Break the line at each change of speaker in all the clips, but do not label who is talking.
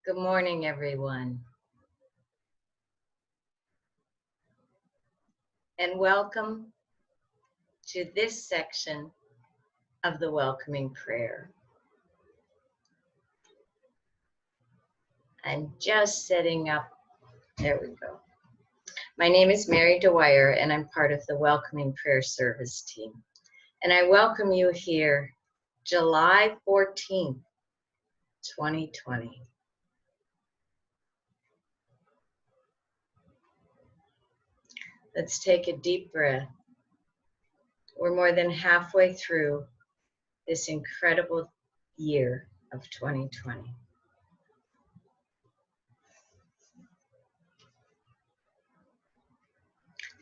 Good morning, everyone, and welcome to this section of the welcoming prayer. I'm just setting up, there we go. My name is Mary Dwyer, and I'm part of the welcoming prayer service team. And I welcome you here, July 14th, 2020. Let's take a deep breath. We're more than halfway through this incredible year of 2020.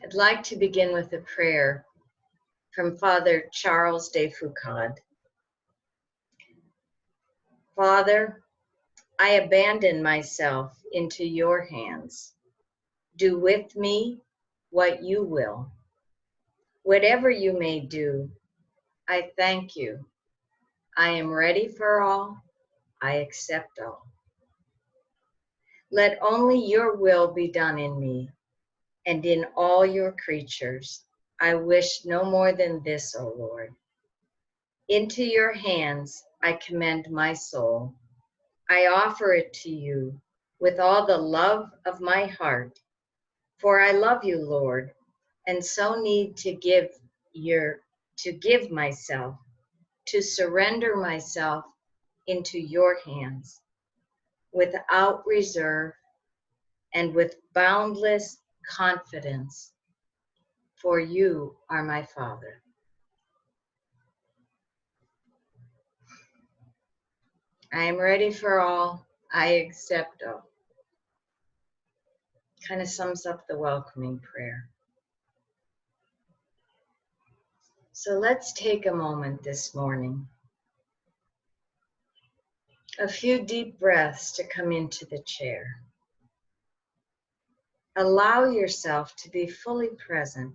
I'd like to begin with a prayer from Father Charles de Foucauld. Father, I abandon myself into your hands. Do with me what you will. Whatever you may do, I thank you. I am ready for all. I accept all. Let only your will be done in me and in all your creatures. I wish no more than this, O Lord. Into your hands I commend my soul. I offer it to you with all the love of my heart, for I love you, Lord, and so need to give myself, to surrender myself into your hands without reserve and with boundless confidence, for you are my Father. I am ready for all. I accept all. Kind of sums up the welcoming prayer. So let's take a moment this morning. A few deep breaths to come into the chair. Allow yourself to be fully present.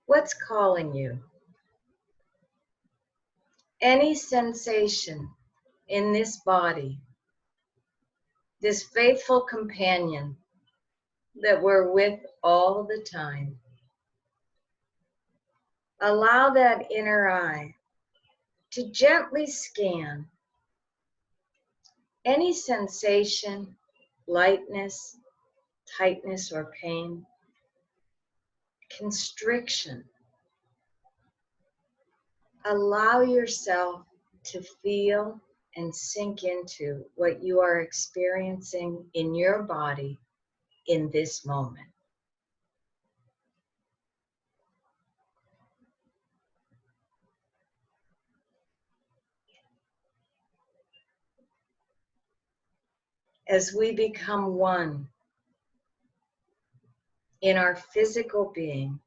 What's calling you? Any sensation in this body, this faithful companion that we're with all the time. Allow that inner eye to gently scan any sensation, lightness, tightness or pain, constriction. Allow yourself to feel and sink into what you are experiencing in your body in this moment. As we become one in our physical being,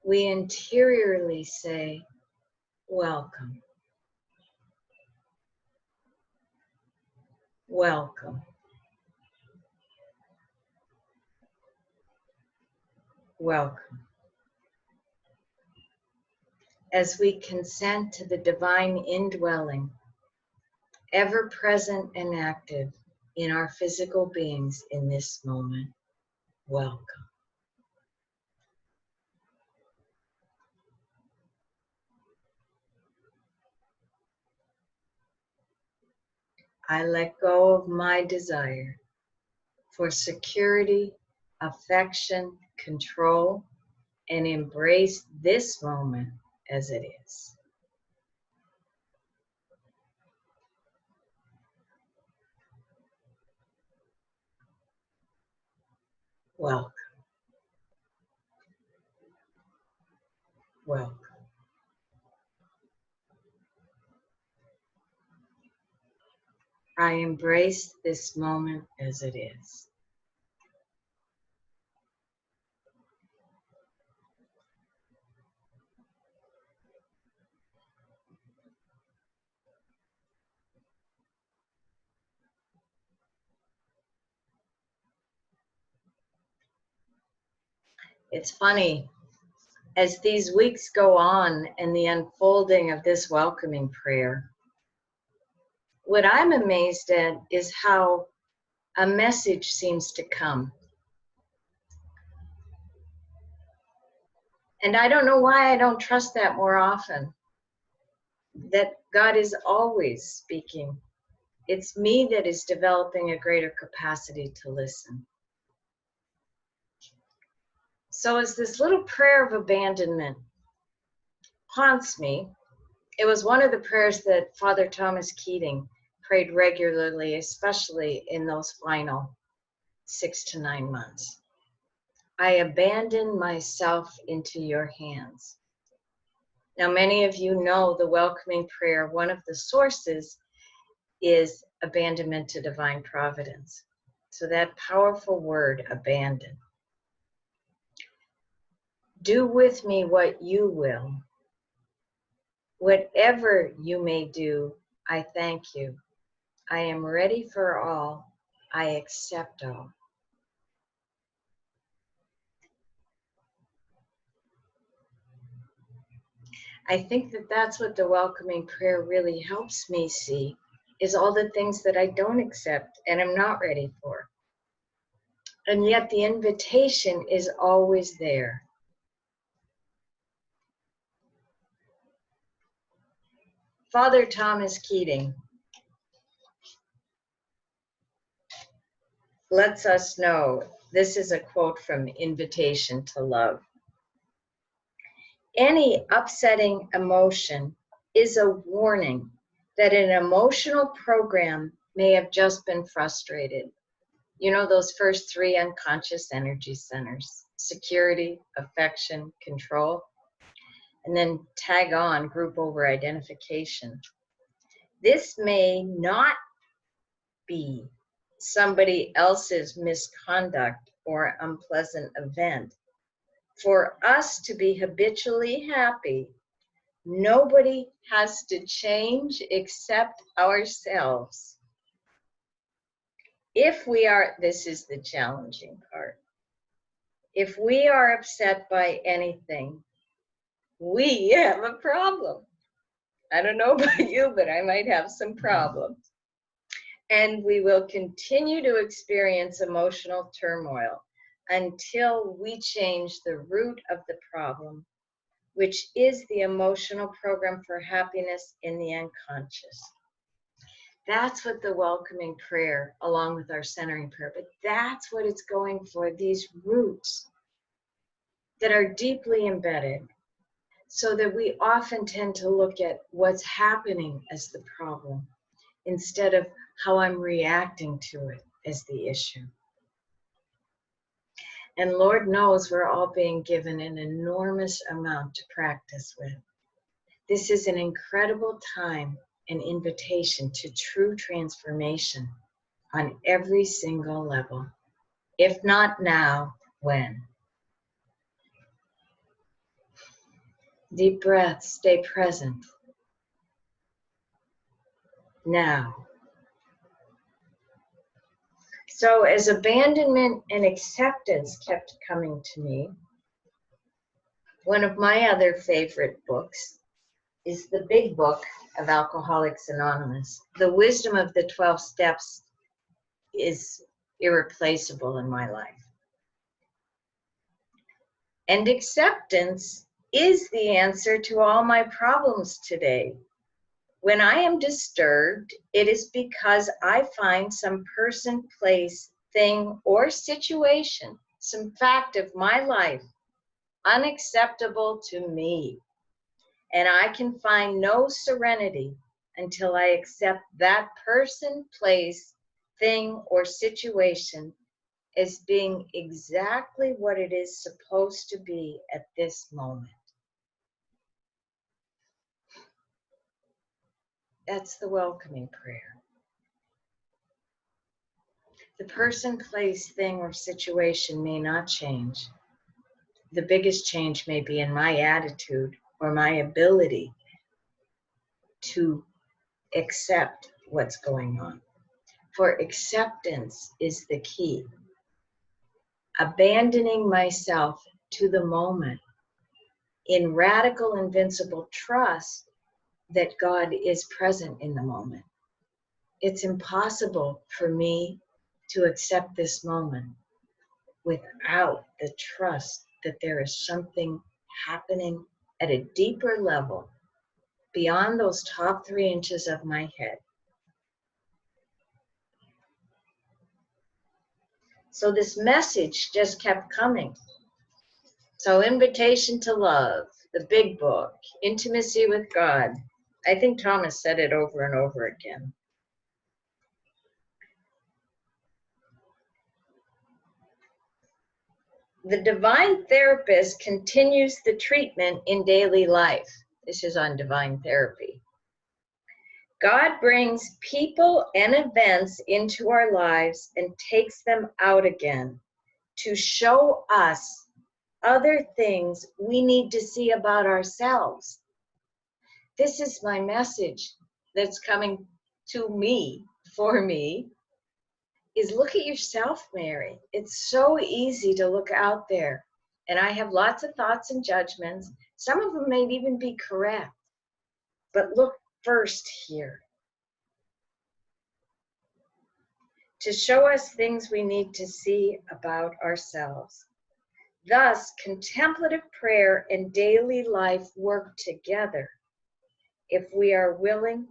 we interiorly say, welcome. Welcome. Welcome. As we consent to the divine indwelling, ever present and active in our physical beings in this moment, welcome. I let go of my desire for security, affection, control, and embrace this moment as it is. Welcome. Welcome. I embrace this moment as it is. It's funny, As these weeks go on and the unfolding of this welcoming prayer, what I'm amazed at is how a message seems to come. And I don't know why I don't trust that more often, that God is always speaking. It's me that is developing a greater capacity to listen. So as this little prayer of abandonment haunts me, it was one of the prayers that Father Thomas Keating prayed regularly, especially in those final 6 to 9 months. I abandon myself into your hands. Now, many of you know the welcoming prayer. One of the sources is abandonment to divine providence. So that powerful word, abandon. Do with me what you will. Whatever you may do, I thank you. I am ready for all. I accept all. I think that that's what the welcoming prayer really helps me see, is all the things that I don't accept and I'm not ready for. And yet the invitation is always there. Father Thomas Keating lets us know, this is a quote from Invitation to Love. Any upsetting emotion is a warning that an emotional program may have just been frustrated. You know, those first 3 unconscious energy centers: security, affection, control, and then tag on group over identification. This may not be somebody else's misconduct or unpleasant event. For us to be habitually happy, nobody has to change except ourselves. If we are, this is the challenging part, if we are upset by anything, we have a problem. I don't know about you, but I might have some problems. And we will continue to experience emotional turmoil until we change the root of the problem, which is the emotional program for happiness in the unconscious. That's what the welcoming prayer, along with our centering prayer, but that's what it's going for, these roots that are deeply embedded, so that we often tend to look at what's happening as the problem instead of how I'm reacting to it as the issue. And Lord knows we're all being given an enormous amount to practice with. This is an incredible time, an invitation to true transformation on every single level. If not now, when? Deep breath, stay present. Now. So as abandonment and acceptance kept coming to me, one of my other favorite books is the big book of Alcoholics Anonymous. The wisdom of the 12 steps is irreplaceable in my life. And acceptance is the answer to all my problems today. When I am disturbed, it is because I find some person, place, thing, or situation, some fact of my life, unacceptable to me. And I can find no serenity until I accept that person, place, thing, or situation as being exactly what it is supposed to be at this moment. That's the welcoming prayer. The person, place, thing, or situation may not change. The biggest change may be in my attitude or my ability to accept what's going on. For acceptance is the key. Abandoning myself to the moment in radical, invincible trust that God is present in the moment. It's impossible for me to accept this moment without the trust that there is something happening at a deeper level beyond those top 3 inches of my head. So this message just kept coming. So Invitation to Love, the big book, Intimacy with God. I think Thomas said it over and over again. The divine therapist continues the treatment in daily life. This is on divine therapy. God brings people and events into our lives and takes them out again to show us other things we need to see about ourselves. This is my message that's coming to me, for me, is look at yourself, Mary. It's so easy to look out there. And I have lots of thoughts and judgments. Some of them may even be correct. But look first here. To show us things we need to see about ourselves. Thus, contemplative prayer and daily life work together if we are willing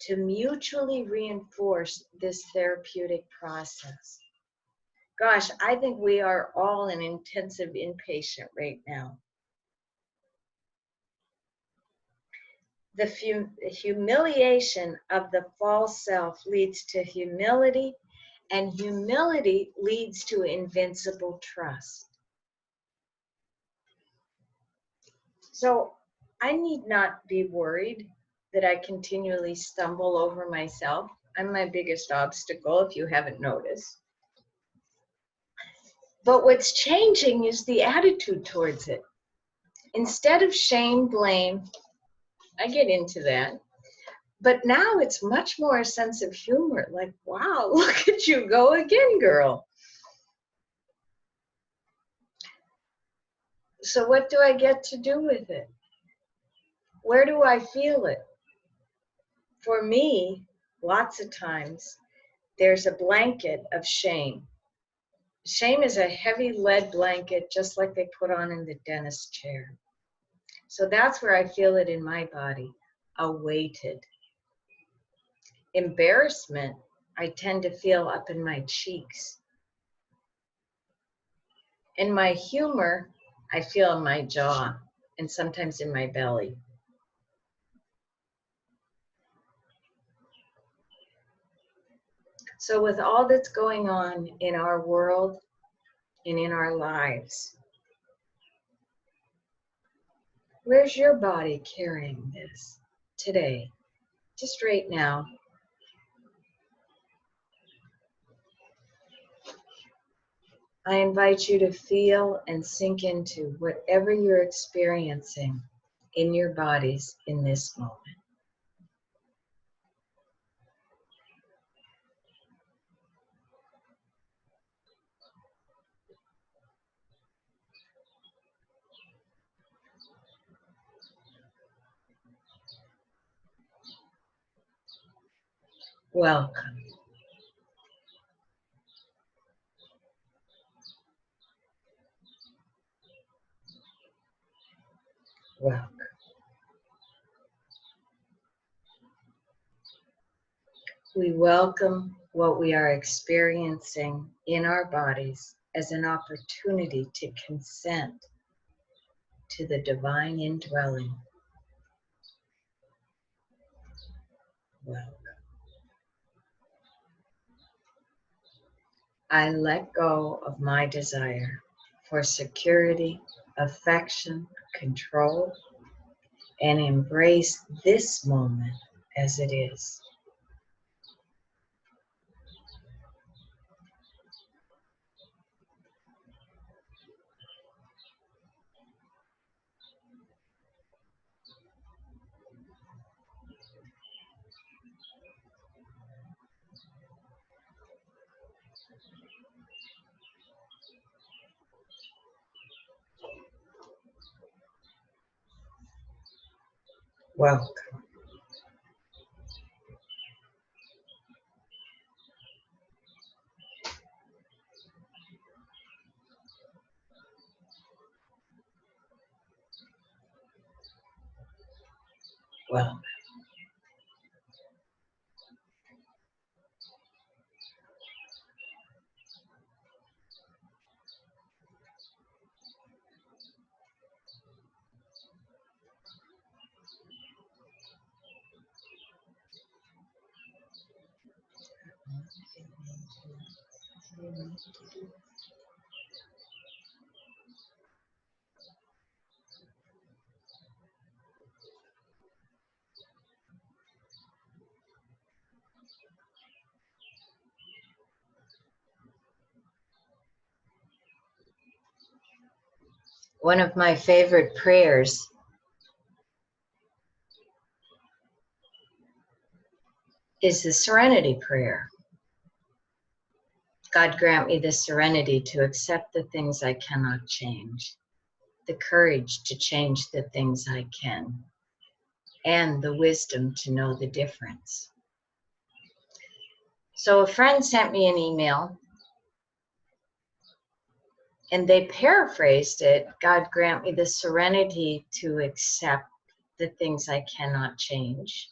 to mutually reinforce this therapeutic process. Gosh, I think we are all in intensive inpatient right now. The humiliation of the false self leads to humility, and humility leads to invincible trust. So I need not be worried that I continually stumble over myself. I'm my biggest obstacle, if you haven't noticed. But what's changing is the attitude towards it. Instead of shame, blame, I get into that. But now it's much more a sense of humor, like, wow, look at you go again, girl. So what do I get to do with it? Where do I feel it? For me, lots of times, there's a blanket of shame. Shame is a heavy lead blanket, just like they put on in the dentist chair. So that's where I feel it in my body, a weighted. Embarrassment, I tend to feel up in my cheeks. And my humor, I feel in my jaw and sometimes in my belly. So with all that's going on in our world and in our lives, where's your body carrying this today? Just right now. I invite you to feel and sink into whatever you're experiencing in your bodies in this moment. Welcome. Welcome. We welcome what we are experiencing in our bodies as an opportunity to consent to the divine indwelling. Welcome. I let go of my desire for security, affection, control, and embrace this moment as it is. Welcome. Welcome. One of my favorite prayers is the Serenity Prayer. God grant me the serenity to accept the things I cannot change, the courage to change the things I can, and the wisdom to know the difference. So a friend sent me an email and they paraphrased it, God grant me the serenity to accept the things I cannot change,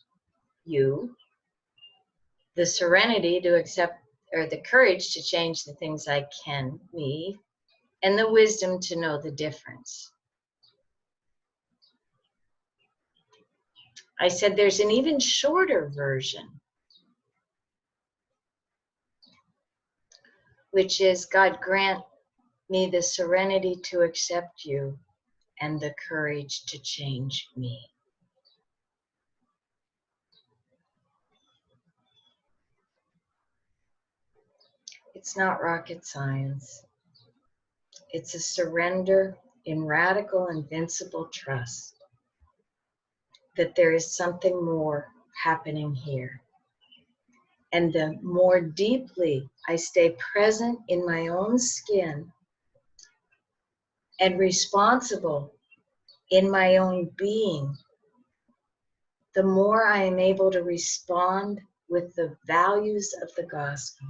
you, the serenity to accept, or the courage to change the things I can, me, and the wisdom to know the difference. I said there's an even shorter version, which is God grant me the serenity to accept you and the courage to change me. It's not rocket science. It's a surrender in radical, invincible trust that there is something more happening here. And the more deeply I stay present in my own skin and responsible in my own being, the more I am able to respond with the values of the gospel.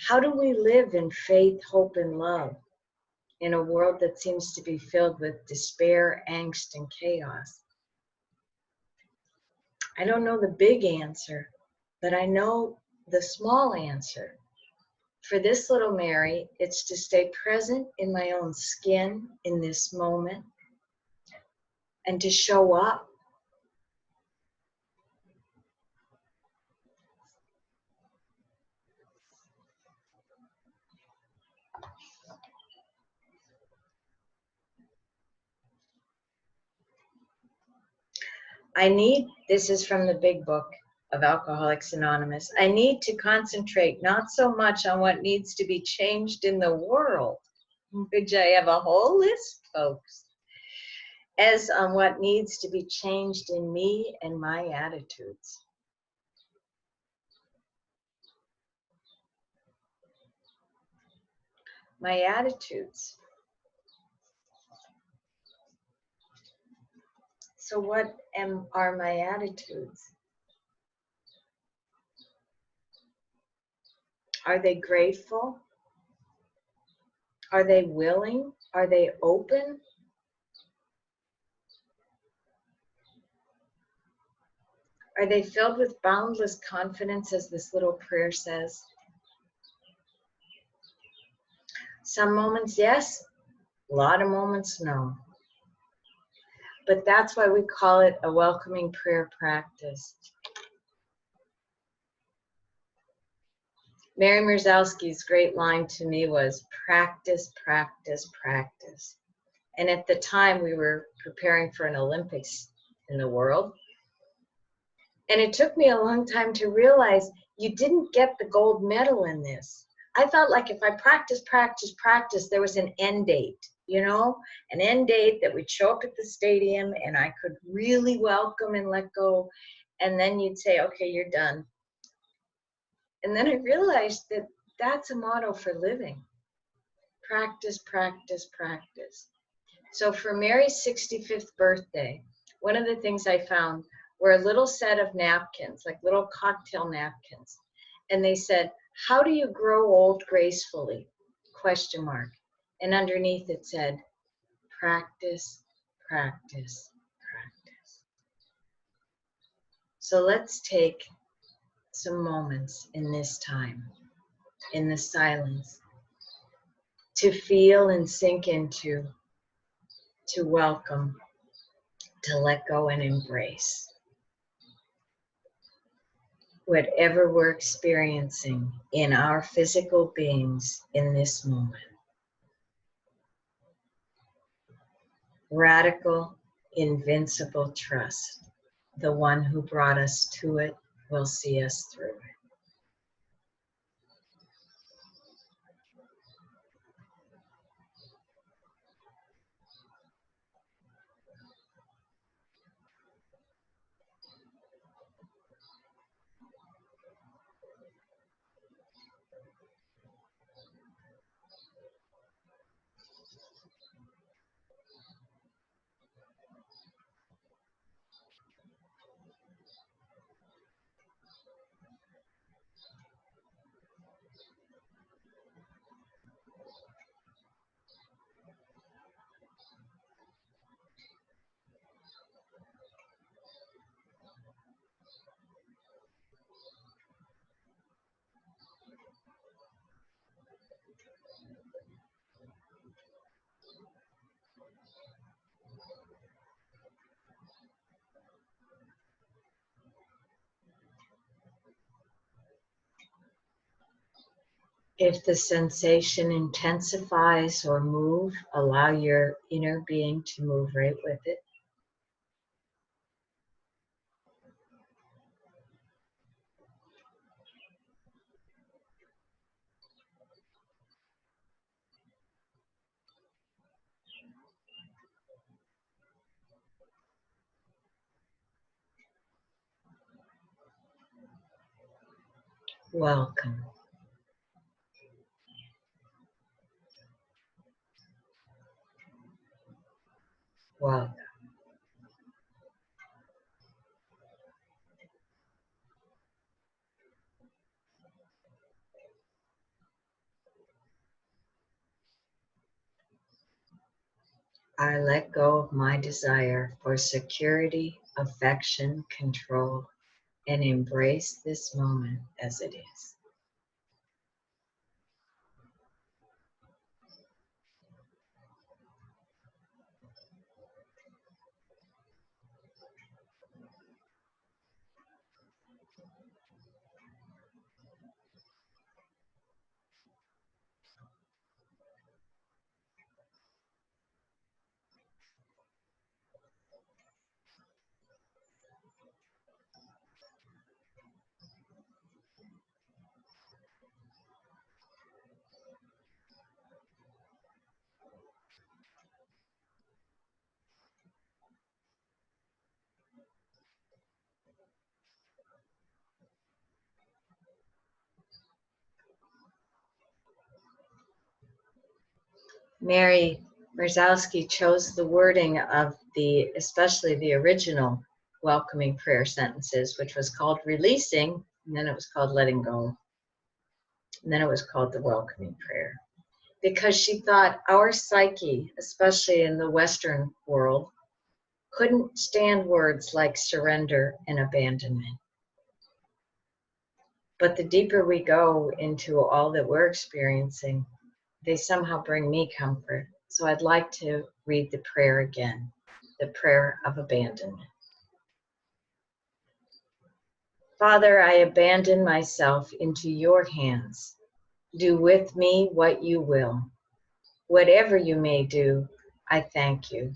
How do we live in faith, hope, and love in a world that seems to be filled with despair, angst, and chaos? I don't know the big answer, but I know the small answer. For this little Mary, it's to stay present in my own skin in this moment and to show up. This is from the big book of Alcoholics Anonymous, I need to concentrate not so much on what needs to be changed in the world, which I have a whole list, folks, as on what needs to be changed in me and my attitudes. My attitudes. So what are my attitudes? Are they grateful? Are they willing? Are they open? Are they filled with boundless confidence, as this little prayer says? Some moments, yes. A lot of moments, no. But that's why we call it a welcoming prayer practice. Mary Mierzowski's great line to me was, practice, practice, practice. And at the time, we were preparing for an Olympics in the world. And it took me a long time to realize you didn't get the gold medal in this. I felt like if I practiced, there was an end date, an end date that we'd show up at the stadium and I could really welcome and let go. And then you'd say, okay, you're done. And then I realized that that's a motto for living. Practice, practice, practice. So for Mary's 65th birthday, one of the things I found were a little set of napkins, like little cocktail napkins. And they said, "How do you grow old gracefully?" Question mark. And underneath it said, "Practice, practice, practice." So let's take some moments in this time, in the silence, to feel and sink into, to welcome, to let go and embrace whatever we're experiencing in our physical beings in this moment. Radical, invincible trust. The one who brought us to it will see us through it. If the sensation intensifies or move, allow your inner being to move right with it. Welcome. Welcome. I let go of my desire for security, affection, control, and embrace this moment as it is. Mary Marzowski chose the wording of especially the original welcoming prayer sentences, which was called releasing, and then it was called letting go, and then it was called the welcoming prayer. Because she thought our psyche, especially in the Western world, couldn't stand words like surrender and abandonment. But the deeper we go into all that we're experiencing, they somehow bring me comfort. So I'd like to read the prayer again, the prayer of abandonment. Father, I abandon myself into your hands. Do with me what you will. Whatever you may do, I thank you.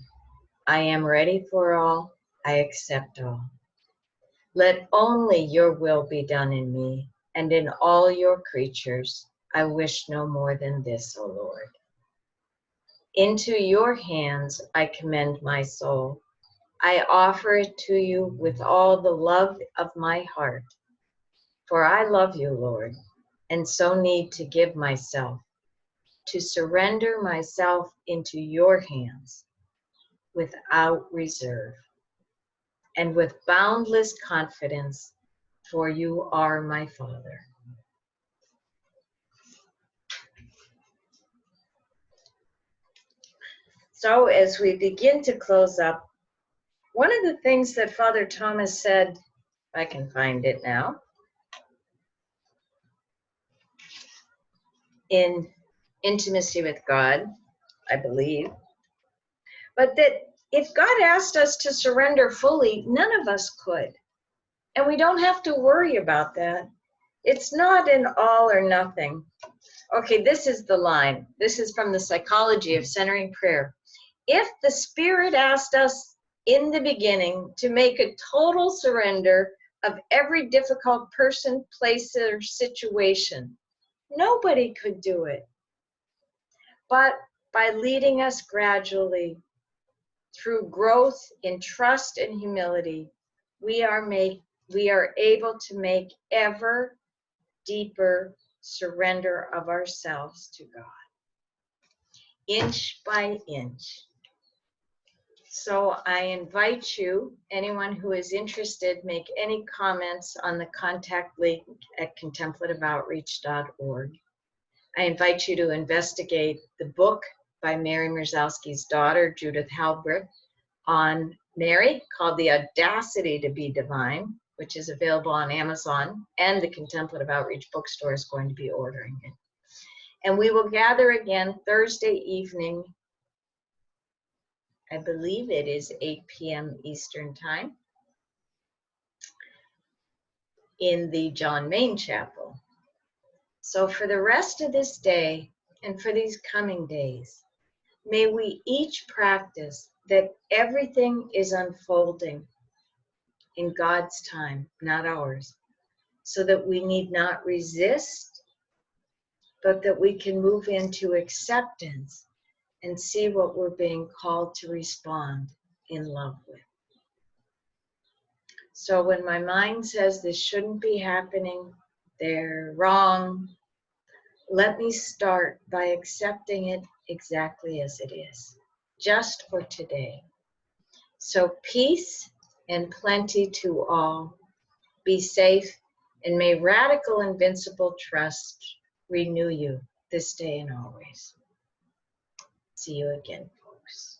I am ready for all. I accept all. Let only your will be done in me and in all your creatures. I wish no more than this, O Lord. Into your hands I commend my soul. I offer it to you with all the love of my heart. For I love you, Lord, and so need to give myself, to surrender myself into your hands without reserve. and with boundless confidence, for you are my Father. So as we begin to close up, one of the things that Father Thomas said, if I can find it now, in Intimacy with God, I believe, but that if God asked us to surrender fully, none of us could. And we don't have to worry about that. It's not an all or nothing. Okay, this is the line. This is from the Psychology of Centering Prayer. If the Spirit asked us in the beginning to make a total surrender of every difficult person, place, or situation, nobody could do it. But by leading us gradually through growth in trust and humility, we are able to make ever deeper surrender of ourselves to God, inch by inch. So I invite you, anyone who is interested, make any comments on the contact link at contemplativeoutreach.org. I invite you to investigate the book by Mary Mrzowski's daughter, Judith Halbrecht, on Mary, called The Audacity to Be Divine, which is available on Amazon, and the Contemplative Outreach bookstore is going to be ordering it. And we will gather again Thursday evening. I believe it is 8 p.m. Eastern Time in the John Main Chapel. So for the rest of this day and for these coming days, may we each practice that everything is unfolding in God's time, not ours, so that we need not resist, but that we can move into acceptance and see what we're being called to respond in love with. So when my mind says this shouldn't be happening, they're wrong, let me start by accepting it exactly as it is, just for today. So peace and plenty to all. Be safe, and may radical invincible trust renew you this day and always. See you again, folks.